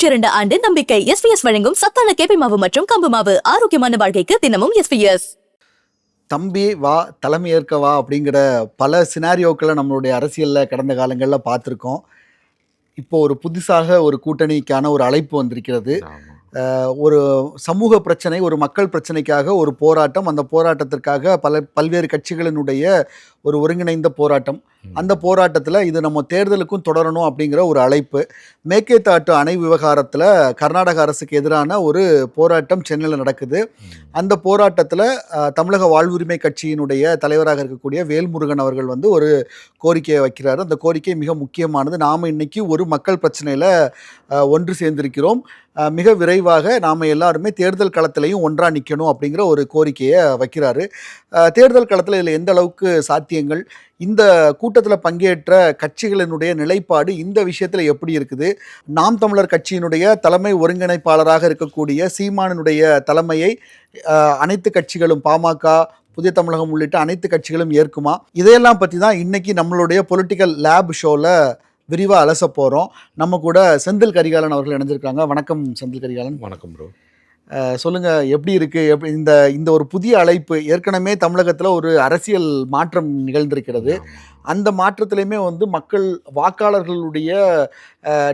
102 ஆண்டு நம்பிக்கை. எஸ்பிஎஸ் வழங்கும் சத்தான கேப்பை மாவு மற்றும் கம்பு மாவு. ஆரோக்கியமான வாழ்க்கைக்கு தினமும் எஸ்பிஎஸ். தம்பி வா தலைமை ஏற்க வா அப்படிங்கிற பல சினாரியோக்களை நம்மளுடைய அரசியலில் கடந்த காலங்களில் பார்த்துருக்கோம். இப்போ ஒரு புதுசாக ஒரு கூட்டணிக்கான ஒரு அழைப்பு வந்திருக்கிறது. ஒரு சமூக பிரச்சனை, ஒரு மக்கள் பிரச்சனைக்காக ஒரு போராட்டம். அந்த போராட்டத்திற்காக பல்வேறு கட்சிகளினுடைய ஒரு ஒருங்கிணைந்த போராட்டம். அந்த போராட்டத்தில் இது நம்ம தேர்தலுக்கும் தொடரணும் அப்படிங்கிற ஒரு அழைப்பு. மேகேதாட்டு அணை விவகாரத்தில் கர்நாடக அரசுக்கு எதிரான ஒரு போராட்டம் சென்னையில் நடக்குது. அந்த போராட்டத்தில் தமிழக வாழ்வுரிமை கட்சியினுடைய தலைவராக இருக்கக்கூடிய வேல்முருகன் அவர்கள் ஒரு கோரிக்கையை வைக்கிறாரு. அந்த கோரிக்கை மிக முக்கியமானது. நாம் இன்னைக்கு ஒரு மக்கள் பிரச்சனையில் ஒன்று சேர்ந்திருக்கிறோம். மிக விரைவாக நாம் எல்லாருமே தேர்தல் களத்திலையும் ஒன்றா நிற்கணும் அப்படிங்கிற ஒரு கோரிக்கையை வைக்கிறாரு. தேர்தல் களத்தில் இதில் எந்த அளவுக்கு சாத்தியங்கள், இந்த கூட்டத்தில் பங்கேற்ற கட்சிகளினுடைய நிலைப்பாடு இந்த விஷயத்தில் எப்படி இருக்குது, நாம் தமிழர் கட்சியினுடைய தலைமை ஒருங்கிணைப்பாளராக இருக்கக்கூடிய சீமானினுடைய தலைமையை அனைத்து கட்சிகளும், பாமக, புதிய தமிழகம் உள்ளிட்ட அனைத்து கட்சிகளும் ஏற்குமா, இதையெல்லாம் பற்றி தான் இன்னைக்கு நம்மளுடைய பொலிட்டிக்கல் லேப் ஷோவில் விரிவாக அலச போகிறோம். நம்ம கூட செந்தில் கரிகாலன் அவர்கள் இணைஞ்சிருக்காங்க. வணக்கம் செந்தில் கரிகாலன். வணக்கம் ப்ரோ. சொல்லுங்கள், எப்படி இருக்குது இந்த ஒரு புதிய அழைப்பு? ஏற்கனவே தமிழகத்தில் ஒரு அரசியல் மாற்றம் நிகழ்ந்திருக்கிறது. அந்த மாற்றத்திலையுமே மக்கள் வாக்காளர்களுடைய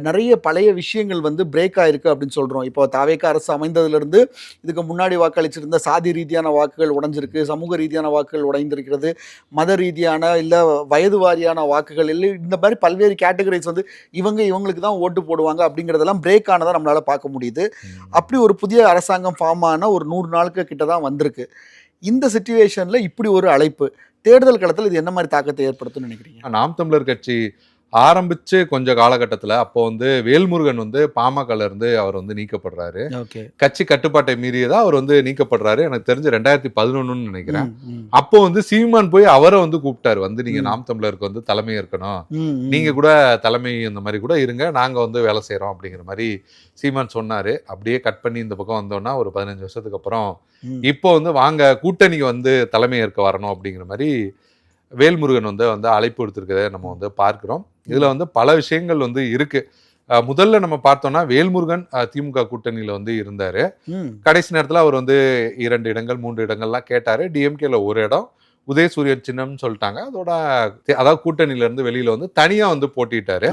நிறைய பழைய விஷயங்கள் பிரேக் ஆகிருக்கு அப்படின்னு சொல்கிறோம். இப்போ தாவேக அரசு அமைந்ததுலேருந்து இதுக்கு முன்னாடி வாக்களிச்சிருந்த சாதி ரீதியான வாக்குகள் உடைஞ்சிருக்கு, சமூக ரீதியான வாக்குகள் உடைந்திருக்கிறது, மத ரீதியான இல்லை வயது வாரியான வாக்குகள் இல்லை, இந்த மாதிரி பல்வேறு கேட்டகரிஸ் இவங்களுக்கு தான் ஓட்டு போடுவாங்க அப்படிங்கிறதெல்லாம் பிரேக் ஆனதாக நம்மளால் பார்க்க முடியுது. அப்படி ஒரு புதிய அரசாங்கம் ஃபார்ம் ஆன ஒரு 100 நாளுக்கு கிட்ட தான் வந்திருக்கு. இந்த சிச்சுவேஷனில் இப்படி ஒரு அழைப்பு தேர்தல் களத்தில் இது என்ன மாதிரி தாக்கத்தை ஏற்படுத்தும்னு நினைக்கிறீங்க? நாம் தமிழர் கட்சி ஆரம்பிச்சு கொஞ்ச காலகட்டத்தில் அப்போ வேல்முருகன் பாமகல இருந்து அவர் நீக்கப்படுறாரு. கட்சி கட்டுப்பாட்டை மீறியதா அவர் நீக்கப்படுறாரு. எனக்கு தெரிஞ்சு 2011 நினைக்கிறேன். அப்போ சீமான் போய் அவரை கூப்பிட்டாரு, நீங்க நாம் தமிழருக்கு தலைமை இருக்கணும், நீங்க கூட தலைமை இந்த மாதிரி கூட இருங்க, நாங்க வேலை செய்யறோம் அப்படிங்கிற மாதிரி சீமான் சொன்னாரு. அப்படியே கட் பண்ணி இந்த பக்கம் வந்தோம்னா ஒரு 15 வருஷத்துக்கு அப்புறம் இப்போ வாங்க கூட்டணிக்கு தலைமை ஏற்க வரணும் அப்படிங்கிற மாதிரி வேல்முருகன் அழைப்பு கொடுத்துருக்கதை நம்ம பார்க்கிறோம். இதுல பல விஷயங்கள் இருக்கு. முதல்ல நம்ம பார்த்தோம்னா வேல்முருகன் திமுக கூட்டணியில இருந்தாரு. கடைசி நேரத்துல அவர் 2 இடங்கள் 3 இடங்கள்லாம் கேட்டாரு. டிஎம்கேல ஒரு இடம், உதயசூரியன் சின்னம்னு சொல்லிட்டாங்க. அதாவது கூட்டணியில இருந்து வெளியில தனியா போட்டிட்டாரு.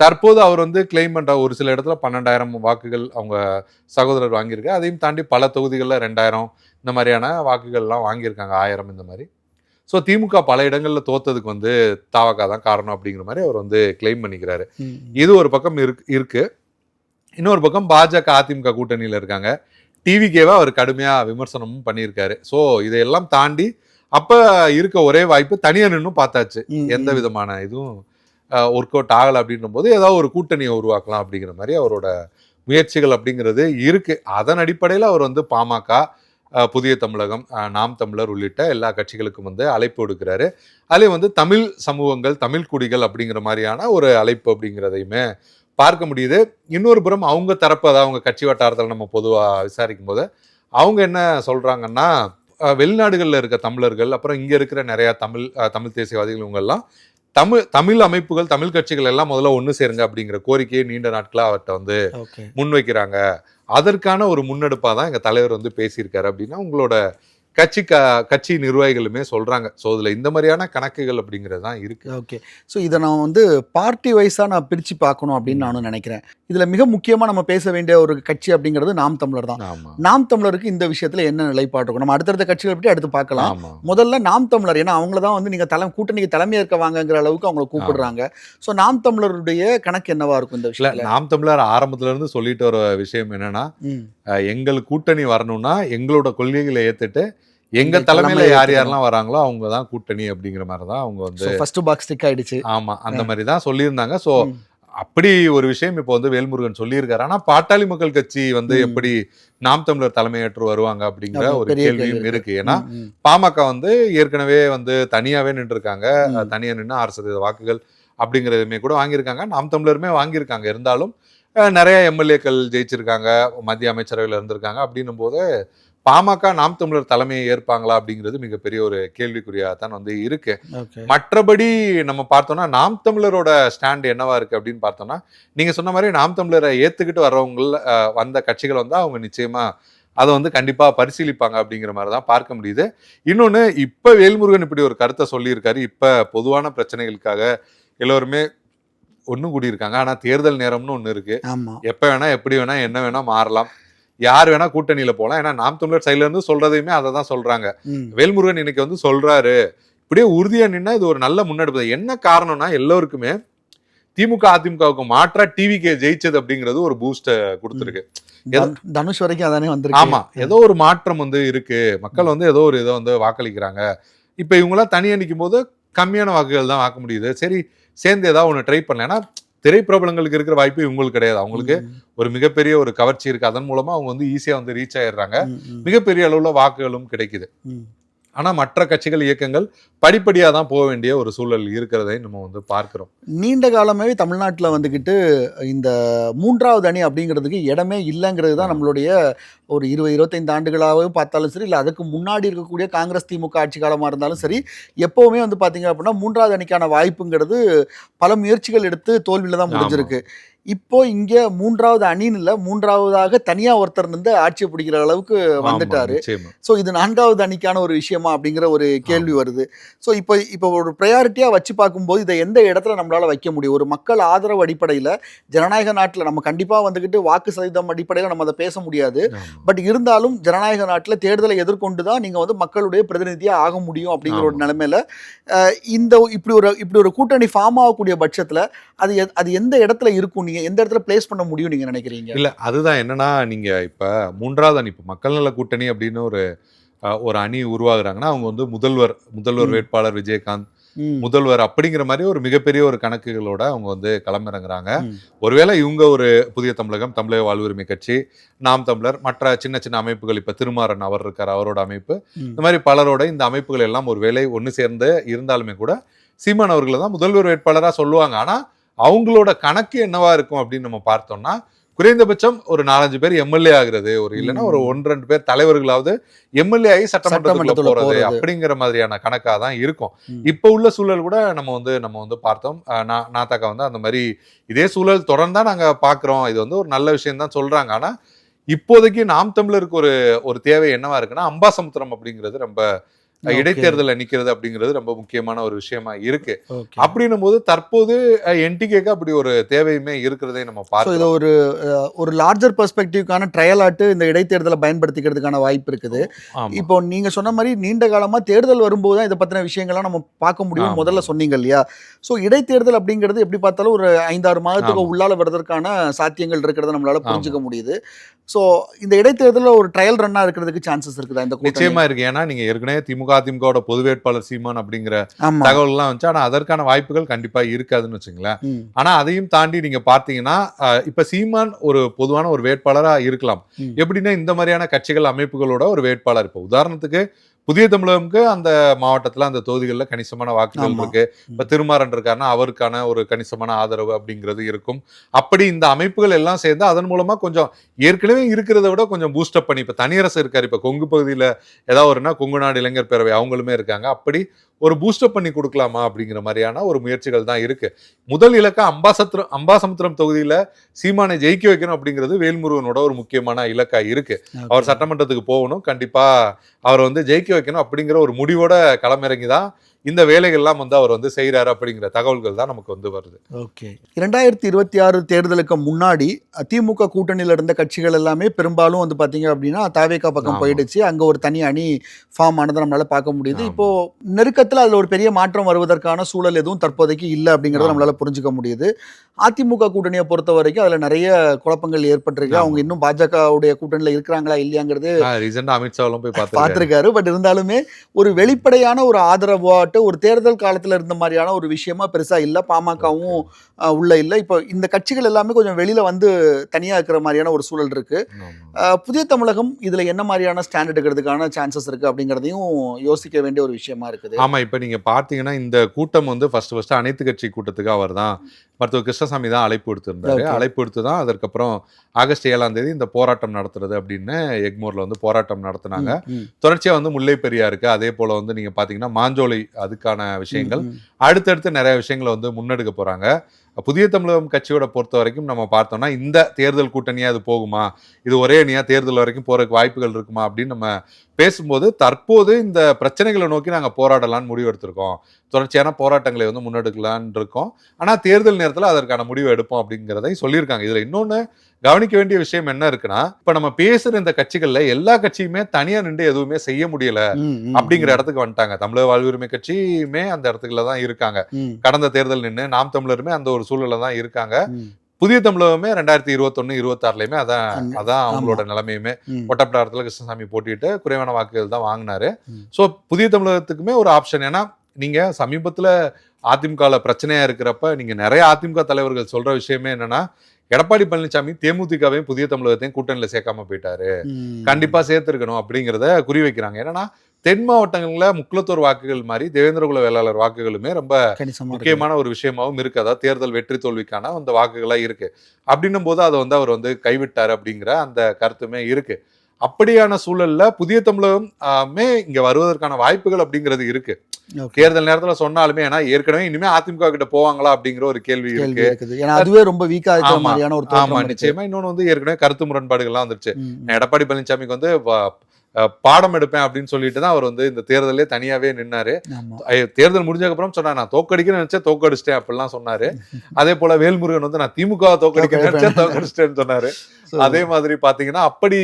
தற்போது அவர் கிளைம் பண்ற ஒரு சில இடத்துல 12,000 வாக்குகள் அவங்க சகோதரர் வாங்கியிருக்காரு. அதையும் தாண்டி பல தொகுதிகளில் 2,000 இந்த மாதிரியான வாக்குகள்லாம் வாங்கியிருக்காங்க, 1000 இந்த மாதிரி. ஸோ திமுக பல இடங்களில் தோத்ததுக்கு தாவகா தான் காரணம் அப்படிங்கிற மாதிரி அவர் கிளைம் பண்ணிக்கிறாரு. இது ஒரு பக்கம் இருக்கு. இன்னொரு பக்கம் பாஜக அதிமுக கூட்டணியில் இருக்காங்க. டிவிகேவை அவர் கடுமையாக விமர்சனமும் பண்ணியிருக்காரு. ஸோ இதையெல்லாம் தாண்டி அப்போ இருக்க ஒரே வாய்ப்பு தனியாக நின்னும் பார்த்தாச்சு, எந்த விதமான இதுவும் ஒர்க் அவுட் ஆகலை அப்படின்ற போது ஏதாவது ஒரு கூட்டணியை உருவாக்கலாம் அப்படிங்கிற மாதிரி அவரோட முயற்சிகள் அப்படிங்கிறது இருக்கு. அதன் அடிப்படையில் அவர் பாமக, புதிய தமிழகம், நாம் தமிழர் உள்ளிட்ட எல்லா கட்சிகளுக்கும் அழைப்பு கொடுக்கிறாரு. அதுலேயும் தமிழ் சமூகங்கள், தமிழ் குடிகள் அப்படிங்கிற மாதிரியான ஒரு அழைப்பு அப்படிங்கிறதையுமே பார்க்க முடியுது. இன்னொரு புறம் அவங்க தரப்பு, அதாவது அவங்க கட்சி வட்டாரத்தில் நம்ம பொதுவாக விசாரிக்கும் போது அவங்க என்ன சொல்றாங்கன்னா, வெளிநாடுகளில் இருக்க தமிழர்கள், அப்புறம் இங்கே இருக்கிற நிறையா தமிழ் தேசியவாதிகள், இவங்கெல்லாம் தமிழ் அமைப்புகள், தமிழ் கட்சிகள் எல்லாம் முதல்ல ஒன்று சேருங்க அப்படிங்கிற கோரிக்கையை நீண்ட நாட்களாக அவர்கிட்ட முன்வைக்கிறாங்க. அதற்கான ஒரு முன்னெடுப்பாக தான் எங்கள் தலைவர் பேசியிருக்காரு அப்படின்னா உங்களோட கட்சி நிர்வாகிகளுமே சொல்றாங்க. ஸோ இதில் இந்த மாதிரியான கணக்குகள் அப்படிங்கிறது தான் இருக்கு. ஓகே, ஸோ இதை நான் பார்ட்டி வைஸாக நான் பிரித்து பார்க்கணும் அப்படின்னு நானும் நினைக்கிறேன். இதில் மிக முக்கியமாக நம்ம பேச வேண்டிய ஒரு கட்சி அப்படிங்கிறது நாம் தமிழர் தான். நாம் தமிழருக்கு இந்த விஷயத்தில் என்ன நிலைப்பாடு இருக்கும் நம்ம அடுத்தடுத்த கட்சிகளை பற்றி அடுத்து பார்க்கலாம். முதல்ல நாம் தமிழர், ஏன்னா அவங்கள தான் நீங்கள் கூட்டணிக்கு தலைமை ஏற்க வாங்கங்கிற அளவுக்கு அவங்களை கூப்பிடுறாங்க. ஸோ நாம் தமிழருடைய கணக்கு என்னவா இருக்கும் இந்த விஷயம்? நாம் தமிழர் ஆரம்பத்துல இருந்து சொல்லிட்டு வர விஷயம் என்னன்னா, எங்களுக்கு கூட்டணி வரணும்னா எங்களோட கொள்கைகளை ஏற்றுட்டு எங்க தலைமையில யார் யாரெல்லாம் வராங்களோ அவங்க தான் கூட்டணி அப்படிங்கிற மாதிரி தான் அவங்க ஃபர்ஸ்ட் பாக்ஸ் டிக் ஆயிடுச்சு. ஆமா, அந்த மாதிரி தான் சொல்லியிருந்தாங்க. ஸோ அப்படி ஒரு விஷயம் இப்போ வேல்முருகன் சொல்லியிருக்காரு. ஆனா பாட்டாளி மக்கள் கட்சி எப்படி நாம் தமிழர் தலைமையேற்று வருவாங்க அப்படிங்கிற ஒரு கேள்வியும் இருக்கு. ஏன்னா பாமக ஏற்கனவே தனியாவே நின்று இருக்காங்க. தனியா நின்று 6% வாக்குகள் அப்படிங்கிறதுமே கூட வாங்கியிருக்காங்க. நாம் தமிழருமே வாங்கியிருக்காங்க. இருந்தாலும் நிறைய எம்எல்ஏக்கள் ஜெயிச்சிருக்காங்க, மத்திய அமைச்சரவையில் இருந்திருக்காங்க. அப்படின்னும் போது பாமக நாம் தமிழர் தலைமையை ஏற்பாங்களா அப்படிங்கிறது மிகப்பெரிய ஒரு கேள்விக்குறியா தான் வந்து இருக்கு. ஓகே. மற்றபடி நம்ம பார்த்தோம்னா நாம் தமிழரோட ஸ்டாண்ட் என்னவா இருக்கு அப்படின்னு பார்த்தோம்னா, நீங்க சொன்ன மாதிரி நாம் தமிழரை ஏத்துக்கிட்டு வர்றவங்கள வந்த கட்சிகள் வந்து அவங்க நிச்சயமா அதை வந்து கண்டிப்பா பரிசீலிப்பாங்க அப்படிங்கிற மாதிரி தான் பார்க்க முடியுது. இன்னொன்னு, இப்ப வேல்முருகன் இப்படி ஒரு கருத்தை சொல்லியிருக்காரு. இப்ப பொதுவான பிரச்சனைகளுக்காக எல்லோருமே ஒண்ணு கூடியிருக்காங்க. ஆனா தேர்தல் நேரம்னு ஒண்ணு இருக்கு. ஆமா. எப்ப வேணா எப்படி வேணா என்ன வேணா மாறலாம், யார் வேணா கூட்டணியில போலாம். ஏன்னா நாம் தமிழர் சைட்ல இருந்து சொல்றதையுமே அதை தான் சொல்றாங்க. வேல்முருகன் இன்னைக்கு வந்து சொல்றாரு, இப்படியே உறுதியா நின்னா இது ஒரு நல்ல முன்னெடுப்பு. என்ன காரணம்னா, எல்லோருக்குமே திமுக அதிமுகவுக்கு மாற்றா டிவிகே ஜெயிச்சது அப்படிங்கிறது ஒரு பூஸ்ட கொடுத்துருக்கு. தனுஷ் வரைக்கும் அதானே வந்திருக்கு. ஆமா, ஏதோ ஒரு மாற்றம் வந்து இருக்கு. மக்கள் வந்து ஏதோ ஒரு இதை வந்து வாக்களிக்கிறாங்க. இப்ப இவங்களாம் தனியா நிற்கும் போது கம்மியான வாக்குகள் தான் வாக்க முடியுது. சரி, சேர்ந்து ஏதாவது ஒண்ணு ட்ரை பண்ணல. ஏன்னா திரைப்பிரபலங்களுக்கு இருக்கிற வாய்ப்பு இவங்களுக்கு கிடையாது. அவங்களுக்கு ஒரு மிகப்பெரிய ஒரு கவர்ச்சி இருக்கு. அதன் மூலமா அவங்க வந்து ஈஸியா வந்து ரீச் ஆயிடுறாங்க. மிகப்பெரிய அளவுல வாக்குகளும் கிடைக்குது. ஆனா மற்ற கட்சிகள், இயக்கங்கள் படிப்படியா தான் போக வேண்டிய ஒரு சூழல் இருக்கிறதை நம்ம வந்து பார்க்கிறோம். நீண்ட காலமாவே தமிழ்நாட்டில் வந்துக்கிட்டு இந்த மூன்றாவது அணி அப்படிங்கிறதுக்கு இடமே இல்லைங்கிறது தான் நம்மளுடைய ஒரு 20-25 ஆண்டுகளாகவே பார்த்தாலும் சரி, இல்லை அதுக்கு முன்னாடி இருக்கக்கூடிய காங்கிரஸ் திமுக ஆட்சி காலமாக இருந்தாலும் சரி, எப்போவுமே வந்து பார்த்தீங்க அப்படின்னா மூன்றாவது அணிக்கான வாய்ப்புங்கிறது பல முயற்சிகள் எடுத்து தோல்வியில் தான் முடிஞ்சிருக்கு. இப்போ இங்க மூன்றாவது அணின்னு இல்ல, மூன்றாவதாக தனியா ஒருத்தர் இருந்து ஆட்சியை பிடிக்கிற அளவுக்கு வந்துட்டாரு. ஸோ இது நான்காவது அணிக்கான ஒரு விஷயமா அப்படிங்கிற ஒரு கேள்வி வருது. ஸோ இப்போ ஒரு ப்ரையாரிட்டியா வச்சு பார்க்கும்போது இதை எந்த இடத்துல நம்மளால வைக்க முடியும்? ஒரு மக்கள் ஆதரவு அடிப்படையில் ஜனநாயக நாட்டில் நம்ம கண்டிப்பா வந்துக்கிட்டு வாக்கு சதவீதம் அடிப்படையில் நம்ம அதை பேச முடியாது. பட் இருந்தாலும் ஜனநாயக நாட்டில் தேர்தலை எதிர்கொண்டு தான் நீங்க வந்து மக்களுடைய பிரதிநிதியா ஆக முடியும் அப்படிங்கிற ஒரு நிலைமையில இந்த இப்படி ஒரு கூட்டணி ஃபார்ம் ஆகக்கூடிய பட்சத்துல அது எந்த இடத்துல இருக்கும், நீங்க எந்த இடத்துல பிளேஸ் பண்ண முடியும் நீங்க நினைக்கிறீங்க? இல்ல, அதுதான் என்னன்னா, நீங்க இப்ப மூன்றாவது அணி, இப்ப மக்கள் நல கூட்டணி அப்படின்னு ஒரு அணி உருவாகுறாங்கன்னா, அவங்க வந்து முதல்வர் வேட்பாளர் விஜயகாந்த், முதல்வர் அப்படிங்கிற மாதிரி ஒரு மிகப்பெரிய ஒரு கணக்குகளோட அவங்க வந்து களமிறங்குறாங்க. ஒருவேளை இவங்க ஒரு புதிய தமிழகம், தமிழக வாழ்வுரிமை கட்சி, நாம் தமிழர், மற்ற சின்ன சின்ன அமைப்புகள், இப்ப திருமாறன் அவர் இருக்கார், அவரோட அமைப்பு, இந்த மாதிரி பலரோட இந்த அமைப்புகள் எல்லாம் ஒரு வேளை ஒன்று சேர்ந்து இருந்தாலுமே கூட சீமான் அவர்களை தான் முதல்வர் வேட்பாளராக சொல்லுவாங்க. ஆனா அவங்களோட கணக்கு என்னவா இருக்கும் அப்படின்னு நம்ம பார்த்தோம்னா, குறைந்தபட்சம் ஒரு 4-5 பேர் எம்எல்ஏ ஆகுறது, ஒரு இல்லைன்னா ஒரு 1-2 பேர் தலைவர்களாவது எம்எல்ஏ ஆகி சட்டமன்றத்துக்குள்ள போறது அப்படிங்கிற மாதிரியான கணக்கா தான் இருக்கும். இப்ப உள்ள சூழல் கூட நம்ம வந்து பார்த்தோம். நாத்தாக்கா வந்து அந்த மாதிரி இதே சூழல் தொடர்ந்தா நாங்க பாக்குறோம். இது வந்து ஒரு நல்ல விஷயம் தான் சொல்றாங்க. ஆனா இப்போதைக்கு நாம் தமிழருக்கு ஒரு தேவை என்னவா இருக்குன்னா, அம்பாசமுத்திரம் அப்படிங்கிறது ரொம்ப இடைத்தேர்தல் நிக்கிறது அப்படிங்கிறது ரொம்ப முக்கியமான ஒரு விஷயமா இருக்கு. அப்படின்னும் போது தற்போது என்டிகேக்கு அப்படி ஒரு தேவையுமே இருக்கிறதே நம்ம பார்க்கிறோம். இது ஒரு லார்ஜர் பெர்ஸ்பெக்டிவ்க்கான ட்ரையல் ஆட்டு இந்த இடைத்தேர்தலை பயன்படுத்திக்கிறதுக்கான வாய்ப்பு இருக்குது. இப்போ நீங்க சொன்ன மாதிரி நீண்ட காலமா தேர்தல் வரும்போது தான் இதை பத்தின விஷயங்கள்லாம் நம்ம பார்க்க முடியும் முதல்ல சொன்னீங்க இல்லையா? ஸோ இடைத்தேர்தல் அப்படிங்கிறது எப்படி பார்த்தாலும் ஒரு 5-6 மாதத்துக்கு உள்ளால வருவதற்கான சாத்தியங்கள் இருக்கிறத நம்மளால புரிஞ்சுக்க முடியுது. ஸோ இந்த இடைத்தேர்தலில் ஒரு ட்ரையல் ரன்னா இருக்கிறதுக்கு சான்சஸ் இருக்குதா? இந்த நிச்சயமா இருக்கு. ஏன்னா நீங்க ஏற்கனவே அதிமுகவோட பொது வேட்பாளர் சீமான் அப்படிங்கிற தகவல் எல்லாம் வந்துச்சு. ஆனா அதற்கான வாய்ப்புகள் கண்டிப்பா இருக்காதுன்னு வச்சுங்களேன். ஆனா அதையும் தாண்டி நீங்க பாத்தீங்கன்னா, இப்ப சீமான் ஒரு பொதுவான ஒரு வேட்பாளரா இருக்கலாம். எப்படின்னா இந்த மாதிரியான கட்சிகள், அமைப்புகளோட ஒரு வேட்பாளர், இப்ப உதாரணத்துக்கு புதிய தமிழகம்க்கு அந்த மாவட்டத்துல அந்த தொகுதிகளில் கணிசமான வாக்குகள் இருக்கு. இப்ப திருமாறன் இருக்காருன்னா அவருக்கான ஒரு கணிசமான ஆதரவு அப்படிங்கிறது இருக்கும். அப்படி இந்த அமைப்புகள் எல்லாம் சேர்ந்து அதன் மூலமா கொஞ்சம் ஏற்கனவே இருக்கிறத விட கொஞ்சம் பூஸ்டப் பண்ணி, இப்ப தனியரசு இருக்காரு, இப்ப கொங்கு பகுதியில ஏதாவது ஒருனா கொங்கு நாடு இளைஞர் பேரவை அவங்களுமே இருக்காங்க, அப்படி ஒரு பூஸ்டப் பண்ணி கொடுக்கலாமா அப்படிங்கிற மாதிரியான ஒரு முயற்சிகள் தான் இருக்கு. முதல் இலக்கா அம்பாசமுத்திரம் தொகுதியில சீமானை ஜெயிக்க வைக்கணும் அப்படிங்கிறது வேல்முருகனோட ஒரு முக்கியமான இலக்கா இருக்கு. அவர் சட்டமன்றத்துக்கு போகணும், கண்டிப்பா அவர் வந்து ஜெயிக்க வைக்கணும் அப்படிங்கிற ஒரு முடிவோட களமிறங்கிதான் இந்த வேலைகள்லாம் வந்து அவர் வந்து செய்யறாரு அப்படிங்கிற தகவல்கள் தான் நமக்கு வந்து வருது. ஓகே. 2026 தேர்தலுக்கு முன்னாடி திமுக கூட்டணியில இருந்த கட்சிகள் எல்லாமே பெரும்பாலும் வந்து பாத்தீங்க அப்படின்னா தாவேகா பக்கம் போயிடுச்சு. அங்க ஒரு தனி அணி ஃபார்ம் ஆனதை நம்மளால பார்க்க முடியுது. இப்போ நெருக்கத்துல அதுல ஒரு பெரிய மாற்றம் வருவதற்கான சூழல் எதுவும் தற்போதைக்கு இல்லை அப்படிங்கறத நம்மளால புரிஞ்சுக்க முடியுது. அதிமுக கூட்டணியை பொறுத்த வரைக்கும் அதுல நிறைய குழப்பங்கள் ஏற்பட்டிருக்கு. அவங்க இன்னும் பாஜகவுடைய கூட்டணியில இருக்கிறாங்களா இல்லையாங்கிறது ரீசெண்டா அமித்ஷாவும் போய் பார்த்திருக்காரு. பட் இருந்தாலுமே ஒரு வெளிப்படையான ஒரு ஆதரவாட்டு ஒரு தேர்தல் காலத்துல இருந்த மாதிரியான ஒரு விஷயமா பெருசா இல்ல. பாமகவும் உள்ள இல்ல. இப்போ இந்த கட்சிகள் எல்லாமே கொஞ்சம் வெளியில வந்து தனியா இருக்கிற மாதிரியான ஒரு சூழல் இருக்கு. புதிய தமிழகம் இதுல என்ன மாதிரியான ஸ்டாண்ட் எடுக்கிறதுக்கான சான்சஸ் இருக்கு அப்படிங்கிறதையும் யோசிக்க வேண்டிய ஒரு விஷயமா இருக்குது. ஆமா, இப்ப நீங்க பார்த்தீங்கன்னா இந்த கூட்டம் வந்து ஃபர்ஸ்ட் அனைத்து கட்சி கூட்டத்துக்கு அவர் தான் மருத்துவர் கிருஷ்ணசாமி தான் அழைப்பு எடுத்திருந்தாரு. அழைப்பு எடுத்து தான் அதற்கப்புறம் ஆகஸ்ட் 7ஆம் தேதி இந்த போராட்டம் நடத்துறது அப்படின்னு எக்மோர்ல வந்து போராட்டம் நடத்தினாங்க. தொடர்ச்சியா வந்து முல்லை பெரியாருக்கு, அதே போல வந்து நீங்க பாத்தீங்கன்னா மாஞ்சோலை, அதுக்கான விஷயங்கள் அடுத்தடுத்து நிறைய விஷயங்களை வந்து முன்னெடுக்க போறாங்க. புதிய தமிழகம் கட்சியோட பொறுத்த வரைக்கும் நம்ம பார்த்தோம்னா இந்த தேர்தல் கூட்டணியா அது போகுமா, இது ஒரே அணியா தேர்தல் வரைக்கும் போறதுக்கு வாய்ப்புகள் இருக்குமா அப்படின்னு நம்ம பேசும்போது, தற்போது இந்த பிரச்சனைகளை நோக்கி நாங்கள் போராடலான்னு முடிவு எடுத்திருக்கோம், தொடர்ச்சியான போராட்டங்களை வந்து முன்னெடுக்கலான் இருக்கோம், ஆனால் தேர்தல் நேரத்தில் அதற்கான முடிவு எடுப்போம் அப்படிங்கிறதை சொல்லியிருக்காங்க. இதில் இன்னொன்று கவனிக்க வேண்டிய விஷயம் என்ன இருக்குன்னா, இப்ப நம்ம பேசுற இந்த கட்சிகள்ல எல்லா கட்சியுமே தனியா நின்று எதுவுமே செய்ய முடியல அப்படிங்கிற இடத்துக்கு வந்துட்டாங்க. தமிழக வாழ்வுரிமை கட்சியுமே அந்த இடத்துக்குள்ள தான் இருக்காங்க. கடந்த தேர்தல் நின்று நாம் தமிழருமே அந்த ஒரு சூழல்ல தான் இருக்காங்க. புதிய தமிழகமே 2021, 26லயுமே அதான் அவங்களோட நிலைமையுமே. ஒட்டப்பிடாரத்துல கிருஷ்ணசாமி போட்டிட்டு குறைவான வாக்குகள் தான் வாங்கினாரு. சோ புதிய தமிழகத்துக்குமே ஒரு ஆப்ஷன். ஏன்னா நீங்க சமீபத்துல அதிமுக பிரச்சனையா இருக்கிறப்ப நீங்க நிறைய அதிமுக தலைவர்கள் சொல்ற விஷயமே என்னன்னா, எடப்பாடி பழனிசாமி தேமுதிகவையும் புதிய தமிழகத்தையும் கூட்டணியில சேர்க்காம போயிட்டாரு, கண்டிப்பா சேர்த்திருக்கணும் அப்படிங்கிறத குறி வைக்கிறாங்க. ஏன்னா தென் மாவட்டங்கள்ல முக்குளத்தூர் வாக்குகள் மாதிரி தேவேந்திரகுல வேளாளர் வாக்குகளுமே ரொம்ப முக்கியமான ஒரு விஷயமாவும் இருக்கு. அதாவது தேர்தல் வெற்றி தோல்விக்கான அந்த வாக்குகளா இருக்கு. அப்படின்னும் போது அதை வந்து அவர் வந்து கைவிட்டாரு அப்படிங்கிற அந்த கருத்துமே இருக்கு. அப்படியான சூழல்ல புதிய தமிழகமே இங்க வருவதற்கான வாய்ப்புகள் அப்படிங்கிறது இருக்கு. தேர்தல் நேரத்துல சொன்னாலுமே, ஏன்னா ஏற்கனவே இனிமே அதிமுக கிட்ட போவாங்களா அப்படிங்கிற ஒரு கேள்வி இருக்கு. அதுவே ரொம்ப வீக்கா இருக்கிற மாதிரியான ஒரு ஆமா, நிச்சயமா. இன்னொன்னு வந்து ஏற்கனவே கருத்து முரண்பாடுகள்லாம் வந்துருச்சு. எடப்பாடி பழனிசாமிக்கு வந்து பாடம் எடுப்பேன் அப்படின்னு சொல்லிட்டு தான் அவர் வந்து இந்த தேர்தலே தனியாவே நின்னாரு. தேர்தல் முடிஞ்சதுக்கு அப்புறம் சொன்னாரு, நான் தோக்கடிக்கணும்னு நினைச்சேன், தோக்கடிச்சிட்டேன் அப்படிலாம் சொன்னாரு. அதே போல வேல்முருகன் வந்து நான் திமுக தோக்கடிக்க நினைச்சேன், தோக்கடிச்சிட்டேன்னு சொன்னாரு. அதே மாதிரி பாத்தீங்கன்னா அப்படி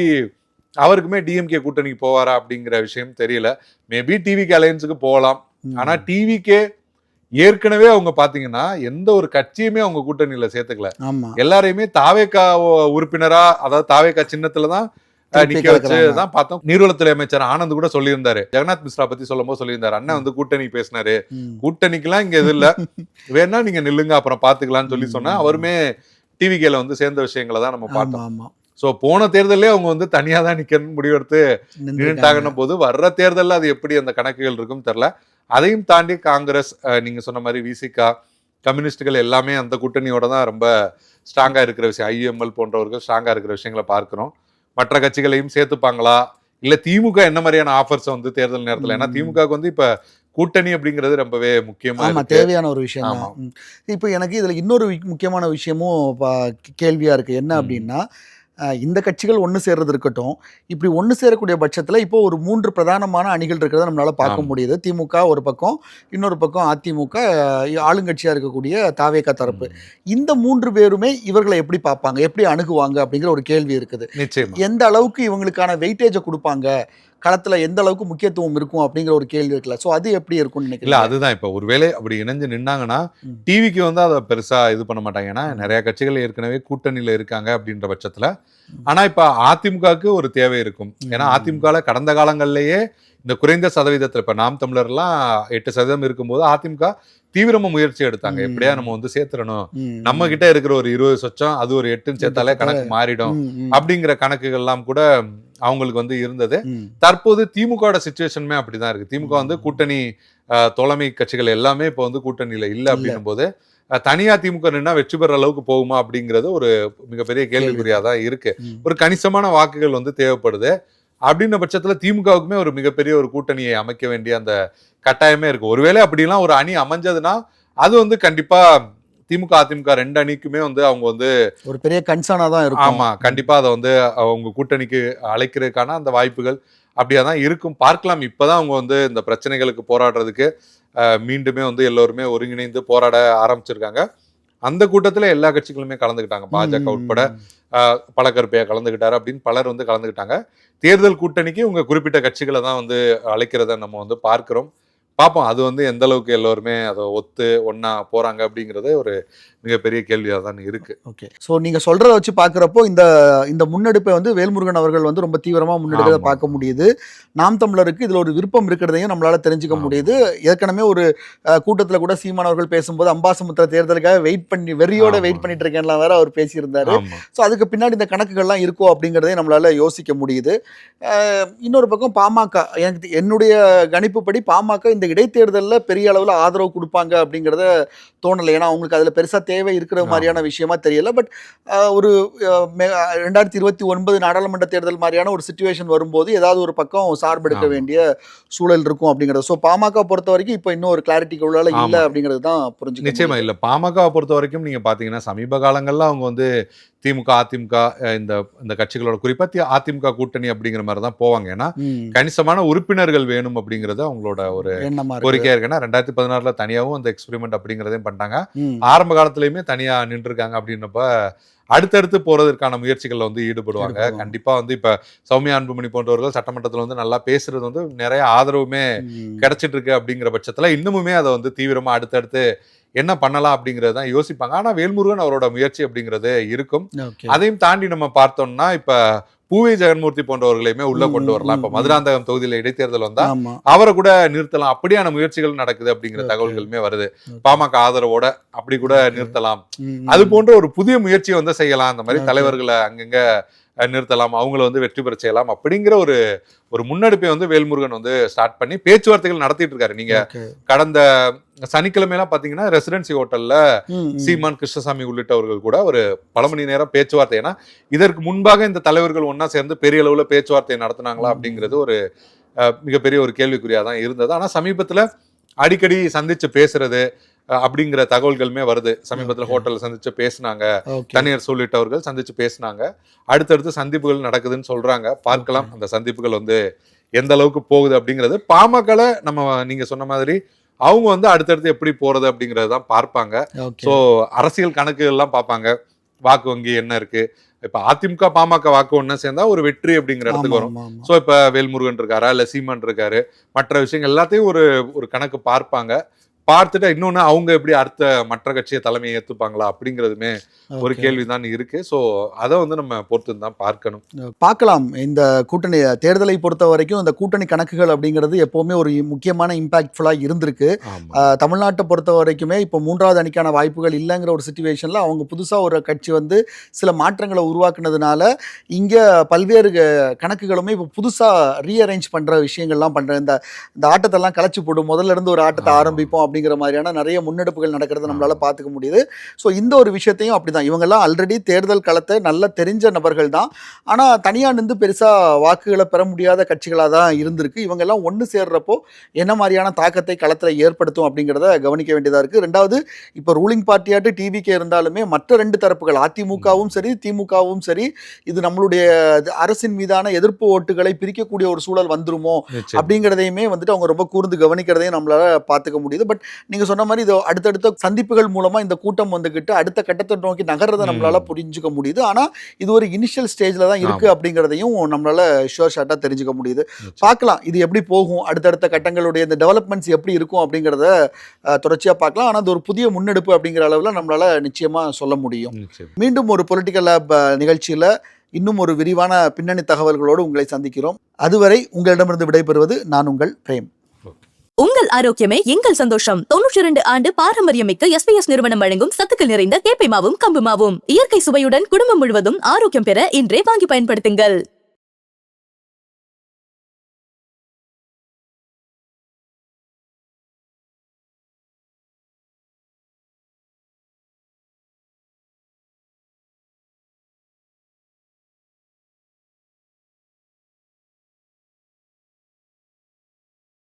அவருக்குமே டிஎம்கே கூட்டணிக்கு போவாரா அப்படிங்கிற விஷயம் தெரியல. மேபி டிவிகே அலையன்ஸுக்கு போகலாம். ஆனா டிவிகே ஏற்கனவே அவங்க பாத்தீங்கன்னா எந்த ஒரு கட்சியுமே அவங்க கூட்டணியில சேர்த்துக்கல. எல்லாரையுமே தாவேகா உறுப்பினரா, அதாவது தாவேகா சின்னத்துலதான் நிக்க வச்சுதான் பார்த்தோம். நீர்வளத்துறை அமைச்சர் ஆனந்த் கூட சொல்லியிருந்தாரு, ஜெகநாத் மிஸ்ரா பத்தி சொல்லும் போது சொல்லியிருந்தாரு, அண்ணன் வந்து கூட்டணி பேசினாரு, கூட்டணிக்கெல்லாம் இங்க எது இல்ல, வேணா நீங்க நில்லுங்க அப்புறம் பாத்துக்கலாம்னு சொல்லி சொன்னா அவருமே டிவிகேல வந்து சேர்ந்த விஷயங்களை தான் நம்ம பார்த்தோம். சோ போன தேர்தலே அவங்க வந்து தனியா தான் நிக்கணும்னு முடிவெடுத்து நின்றுட்டாங்கன்ன போது வர்ற தேர்தல்ல அது எப்படி அந்த கணக்குகள் இருக்கும் தெரியல. அதையும் தாண்டி காங்கிரஸ், நீங்க சொன்ன மாதிரி விசிகா, கம்யூனிஸ்டுகள் எல்லாமே அந்த கூட்டணியோட தான் ரொம்ப ஸ்ட்ராங்கா இருக்கிற விஷயம். ஐஎம்எல் போன்றவர்கள் ஸ்ட்ராங்கா இருக்கிற விஷயங்களை பார்க்கிறோம். மற்ற கட்சிகளையும் சேர்த்துப்பாங்களா, இல்ல திமுக என்ன மாதிரியான ஆஃபர்ஸ் வந்து தேர்தல் நேரத்துல, ஏன்னா திமுக வந்து இப்ப கூட்டணி அப்படிங்கிறது ரொம்பவே முக்கியமா தேவையான ஒரு விஷயம் தான். இப்போ எனக்கு இதுல இன்னொரு முக்கியமான விஷயமும் கேள்வியா இருக்கு. என்ன அப்படின்னா, இந்த கட்சிகள் ஒன்று சேர்றது இருக்கட்டும், இப்படி ஒன்று சேரக்கூடிய பட்சத்தில் இப்போ ஒரு 3 பிரதானமான அணிகள் இருக்கிறத நம்மளால பார்க்க முடியுது. திமுக ஒரு பக்கம், இன்னொரு பக்கம் அதிமுக, ஆளுங்கட்சியாக இருக்கக்கூடிய தாவேகா தரப்பு. இந்த 3 பேருமே இவர்களை எப்படி பார்ப்பாங்க, எப்படி அணுகுவாங்க அப்படிங்கிற ஒரு கேள்வி இருக்குது. எந்த அளவுக்கு இவங்களுக்கான வெயிட்டேஜை கொடுப்பாங்க, களத்துல எந்த அளவுக்கு முக்கியத்துவம் இருக்கும் அப்படிங்கிற ஒரு கேள்வி இருக்குல்ல. சோ அது எப்படி இருக்கும்னு நினைக்கிறீங்க? அதுதான் இப்ப ஒருவேளை அப்படி இணைஞ்சு நின்னாங்கன்னா டிவிக்கு வந்து அதை பெருசா இது பண்ண மாட்டாங்க. ஏன்னா நிறைய கட்சிகள் ஏற்கனவே கூட்டணியில இருக்காங்க அப்படின்ற பட்சத்துல. ஆனா இப்ப அதிமுகவுக்கு ஒரு தேவை இருக்கும். ஏன்னா அதிமுக கடந்த காலங்கள்லயே இந்த குறைந்த சதவீதத்துல, இப்ப நாம் தமிழர்லாம் 8% இருக்கும்போது அதிமுக தீவிரமா முயற்சி எடுத்தாங்க, எப்படியா நம்ம வந்து சேர்த்துடணும், நம்ம கிட்ட இருக்கிற ஒரு 20 சொச்சம் அது ஒரு 8 சேர்த்தாலே கணக்கு மாறிடும் அப்படிங்கிற கணக்குகள் எல்லாம் கூட அவங்களுக்கு வந்து இருந்தது. தற்போது திமுக சிச்சுவேஷனுமே அப்படிதான் இருக்கு. திமுக வந்து கூட்டணி தோழமை கட்சிகள் எல்லாமே இப்ப வந்து கூட்டணியில இல்ல அப்படின்னும் போது தனியா திமுக நின்னா வெற்றி பெற அளவுக்கு போகுமா அப்படிங்கிறது ஒரு மிகப்பெரிய கேள்விக்குறியாதான் இருக்கு. ஒரு கணிசமான வாக்குகள் வந்து தேவைப்படுது. அப்படின்ற பட்சத்துல திமுகவுக்குமே ஒரு மிகப்பெரிய ஒரு கூட்டணியை அமைக்க வேண்டிய அந்த கட்டாயமே இருக்கு. ஒருவேளை அப்படிலாம் ஒரு அணி அமைஞ்சதுன்னா அது வந்து கண்டிப்பா திமுக அதிமுக 2 அணிக்குமே வந்து அவங்க வந்து ஒரு பெரிய கன்சர்னா தான் இருக்கும். ஆமா, கண்டிப்பா அதை வந்து அவங்க கூட்டணிக்கு அழைக்கிறதுக்கான அந்த வாய்ப்புகள் அப்படியாதான் இருக்கும். பார்க்கலாம். இப்பதான் அவங்க வந்து இந்த பிரச்சனைகளுக்கு போராடுறதுக்கு மீண்டுமே வந்து எல்லோருமே ஒருங்கிணைந்து போராட ஆரம்பிச்சிருக்காங்க. அந்த கூட்டத்துல எல்லா கட்சிகளுமே கலந்துக்கிட்டாங்க. பாஜக உட்பட பழக்கருப்பையா கலந்துக்கிட்டாரு அப்படின்னு பலர் வந்து கலந்துக்கிட்டாங்க. தேர்தல் கூட்டணிக்கு உங்க குறிப்பிட்ட கட்சிகளை தான் வந்து அழைக்கிறத நம்ம வந்து பார்க்கிறோம். பார்ப்போம் அது வந்து எந்த அளவுக்கு எல்லோருமே அதை ஒத்து ஒன்னா போறாங்க அப்படிங்கறது ஒரு மிகப்பெரிய கேள்வியா தான் இருக்கு. ஓகே. ஸோ நீங்க சொல்றத வச்சு பார்க்குறப்போ இந்த முன்னெடுப்பை வந்து வேல்முருகன் அவர்கள் வந்து ரொம்ப தீவிரமா முன்னெடுக்கிறத பார்க்க முடியுது. நாம் தமிழருக்கு இதுல ஒரு விருப்பம் இருக்கிறதையும் நம்மளால தெரிஞ்சுக்க முடியுது. ஏற்கனவே ஒரு கூட்டத்துல கூட சீமான் அவர்கள் பேசும்போது அம்பாசமுத்திர தேர்தலுக்காக வெறியோட வெயிட் பண்ணிட்டு இருக்கேன்லாம் வேற அவர் பேசியிருந்தாரு. ஸோ அதுக்கு பின்னாடி இந்த கணக்குகள்லாம் இருக்கோ அப்படிங்கிறதையும் நம்மளால யோசிக்க முடியுது. இன்னொரு பக்கம் பாமக, என்னுடைய கணிப்புப்படி பாமக இந்த இடைத்தேர்தலில் பெரிய அளவில் ஆதரவு கொடுப்பாங்க அப்படிங்கிறத தோணலை. ஏன்னா அவங்களுக்கு அதில் பெருசாக தேவை இருக்கிற மாதிரியான விஷயமா தெரியல. பட் ஒரு 2029 நாடாளுமன்ற தேர்தல் மாதிரியான ஒரு சிச்சுவேஷன் வரும்போது ஏதாவது ஒரு பக்கம் சார்பெடுக்க வேண்டிய சூழல் இருக்கும் அப்படிங்கிறது. ஸோ பாமக பொறுத்த வரைக்கும் இப்போ இன்னும் ஒரு கிளாரிட்டிக்கு உள்ளால இல்லை அப்படிங்கிறது தான் புரிஞ்சுக்க. நிச்சயமா இல்லை. பாமக பொறுத்த வரைக்கும் நீங்க பாத்தீங்கன்னா சமீப காலங்கள்ல அவங்க வந்து திமுக, அதிமுக இந்த கட்சிகளோட குறிப்பா அதிமுக கூட்டணி அப்படிங்கிற மாதிரி தான் போவாங்க. ஏன்னா கணிசமான உறுப்பினர்கள் வேணும் அப்படிங்கறது அவங்களோட ஒரு கோரிக்கையா இருக்கு. ஏன்னா 2016 தனியாவும் அந்த எக்ஸ்பெரிமெண்ட் அப்படிங்கறதையும் பண்ணிட்டாங்க. ஆரம்ப காலத்திலயுமே தனியா நின்று இருக்காங்க. அப்படின்னப்ப அடுத்தடுத்து போறதற்கான முயற்சிகள்ல வந்து ஈடுபடுவாங்க. கண்டிப்பா வந்து இப்ப சௌமியா அன்புமணி போன்றவர்கள் சட்டமன்றத்துல வந்து நல்லா பேசுறது வந்து நிறைய ஆதரவுமே கிடைச்சிட்டு இருக்கு. அப்படிங்கிற பட்சத்துல இன்னுமுமே அதை வந்து தீவிரமா அடுத்தடுத்து என்ன பண்ணலாம் அப்படிங்கறது தான் யோசிப்பாங்க. ஆனா வேல்முருகன் அவரோட முயற்சி அப்படிங்கிறது இருக்கும். அதையும் தாண்டி நம்ம பார்த்தோம்னா இப்ப பூவி ஜெகன்மூர்த்தி போன்றவர்களையுமே உள்ள கொண்டு வரலாம். இப்ப மதுராந்தகம் தொகுதியில இடைத்தேர்தல் வந்தா அவரை கூட நிறுத்தலாம். அப்படியான முயற்சிகள் நடக்குது அப்படிங்கிற தகவல்களுமே வருது. பாமக ஆதரவோட அப்படி கூட நிறுத்தலாம். அது போன்ற ஒரு புதிய முயற்சியை வந்து செய்யலாம். அந்த மாதிரி தலைவர்களை அங்கங்க நிறுத்தலாம், அவங்கள வந்து வெற்றி பெற செய்யலாம் அப்படிங்கிற ஒரு முன்னெடுப்பை வந்து வேல்முருகன் வந்து ஸ்டார்ட் பண்ணி பேச்சுவார்த்தைகள் நடத்திட்டு இருக்காரு. நீங்க கடந்த சனிக்கிழமையெல்லாம் பாத்தீங்கன்னா ரெசிடென்சி ஹோட்டல்ல சீமான், கிருஷ்ணசாமி உள்ளிட்டவர்கள் கூட ஒரு பல மணி நேரம் பேச்சுவார்த்தை. ஏன்னா இதற்கு முன்பாக இந்த தலைவர்கள் ஒன்னா சேர்ந்து பெரிய அளவுல பேச்சுவார்த்தை நடத்தினாங்களா அப்படிங்கிறது ஒரு மிகப்பெரிய ஒரு கேள்விக்குறியா தான் இருந்தது. ஆனா சமீபத்துல அடிக்கடி சந்திச்சு பேசுறது அப்படிங்கிற தகவல்களுமே வருது. சமீபத்தில் ஹோட்டல்ல சந்திச்சு பேசினாங்க, தனியார் சொல்லிட்டவர்கள் சந்திச்சு பேசினாங்க. அடுத்தடுத்து சந்திப்புகள் நடக்குதுன்னு சொல்றாங்க. பார்க்கலாம் அந்த சந்திப்புகள் வந்து எந்த அளவுக்கு போகுது அப்படிங்கிறது. பாமக நம்ம நீங்க சொன்ன மாதிரி அவங்க வந்து அடுத்தடுத்து எப்படி போறது அப்படிங்கறது தான் பார்ப்பாங்க. ஸோ அரசியல் கணக்குகள் எல்லாம் பார்ப்பாங்க. வாக்கு வங்கி என்ன இருக்கு, இப்ப அதிமுக பாமக வாக்கு ஒண்ணு சேர்ந்தா ஒரு வெற்றி அப்படிங்கிற இடத்துக்கு வரும். சோ இப்ப வேல்முருகன் இருக்காரா இல்ல சீமான் இருக்காரு, மற்ற விஷயங்கள் எல்லாத்தையும் ஒரு கணக்கு பார்ப்பாங்க. பார்த்துட்டு இன்னொன்னு அவங்க எப்படி அடுத்த மற்ற கட்சியை தலைமையை ஏற்றுப்பாங்களா அப்படிங்கிறதுமே ஒரு கேள்விதான் இருக்கு. ஸோ அதை வந்து நம்ம பொறுத்து தான் பார்க்கலாம். இந்த கூட்டணி தேர்தலை பொறுத்த வரைக்கும் இந்த கூட்டணி கணக்குகள் அப்படிங்கிறது எப்பவுமே ஒரு முக்கியமான இம்பாக்ட்ஃபுல்லாக இருந்திருக்கு. தமிழ்நாட்டை பொறுத்த வரைக்குமே இப்போ 3வது அணிக்கான வாய்ப்புகள் இல்லைங்கிற ஒரு சிச்சுவேஷன்ல அவங்க புதுசாக ஒரு கட்சி வந்து சில மாற்றங்களை உருவாக்குனதுனால இங்கே பல்வேறு கணக்குகளுமே இப்போ புதுசாக ரீஅரேஞ்ச் பண்ணுற விஷயங்கள்லாம் பண்ணுற இந்த ஆட்டத்தெல்லாம் கலைச்சி போடும், முதல்ல இருந்து ஒரு ஆட்டத்தை ஆரம்பிப்போம் அப்படிங்கிற மாதிரியான நிறைய முன்னெடுப்புகள் நடக்கிறத நம்மளால பார்த்துக்க முடியுது. ஸோ இந்த ஒரு விஷயத்தையும் அப்படிதான், இவங்கெல்லாம் ஆல்ரெடி தேர்தல் களத்தை நல்லா தெரிஞ்ச நபர்கள் தான். ஆனால் தனியாக நின்று பெருசாக வாக்குகளை பெற முடியாத கட்சிகளாக தான் இருந்திருக்கு. இவங்கெல்லாம் ஒன்று சேர்றப்போ என்ன மாதிரியான தாக்கத்தை களத்தில் ஏற்படுத்தும் அப்படிங்கிறத கவனிக்க வேண்டியதாக இருக்குது. ரெண்டாவது, இப்போ ரூலிங் பார்ட்டியாட்டு டிவிக்கே இருந்தாலுமே மற்ற 2 தரப்புகள் அதிமுகவும் சரி திமுகவும் சரி இது நம்மளுடைய அரசின் மீதான எதிர்ப்பு ஓட்டுகளை பிரிக்கக்கூடிய ஒரு சூழல் வந்துருமோ அப்படிங்கிறதையுமே வந்துட்டு அவங்க ரொம்ப கூர்ந்து கவனிக்கிறதையும் நம்மளால பார்த்துக்க முடியுது. பட் நீங்க சொன்ன மாதிரி இது அடுத்தடுத்த சந்திப்புகள் மூலமா இந்த கூட்டம் வந்துகிட்டு அடுத்த கட்டத்தை நோக்கி நகர்றதை நம்மளால புரிஞ்சுக்க முடியுது. ஆனா இது ஒரு இனிஷியல் ஸ்டேஜ்ல தான் இருக்கு அப்படிங்கிறதையும் நம்மளால ஷோர் ஷார்ட்டா தெரிஞ்சுக்க முடியுது. பார்க்கலாம் இது எப்படி போகும், அடுத்தடுத்த கட்டங்களுடைய இந்த டெவலப்மெண்ட்ஸ் எப்படி இருக்கும் அப்படிங்கிறத தொடர்ச்சியா பார்க்கலாம். ஆனா அது ஒரு புதிய முன்னெடுப்பு அப்படிங்கிற அளவுல நம்மளால நிச்சயமா சொல்ல முடியும். மீண்டும் ஒரு பொலிட்டிக்கல் லேப் நிகழ்ச்சியில இன்னும் ஒரு விரிவான பின்னணி தகவல்களோடு உங்களை சந்திக்கிறோம். அதுவரை உங்களிடமிருந்து விடைபெறுவது நான் உங்கள் பிரேம். உங்கள் ஆரோக்கியமே எங்கள் சந்தோஷம். 92 ஆண்டு பாரம்பரியமிக்க SPS நிறுவனம் வழங்கும் சத்துக்கள் நிறைந்த கேப்பை மாவும் கம்பு மாவும் இயற்கை சுவையுடன் குடும்பம் முழுவதும் ஆரோக்கியம் பெற இன்றே வாங்கி பயன்படுத்துங்கள்.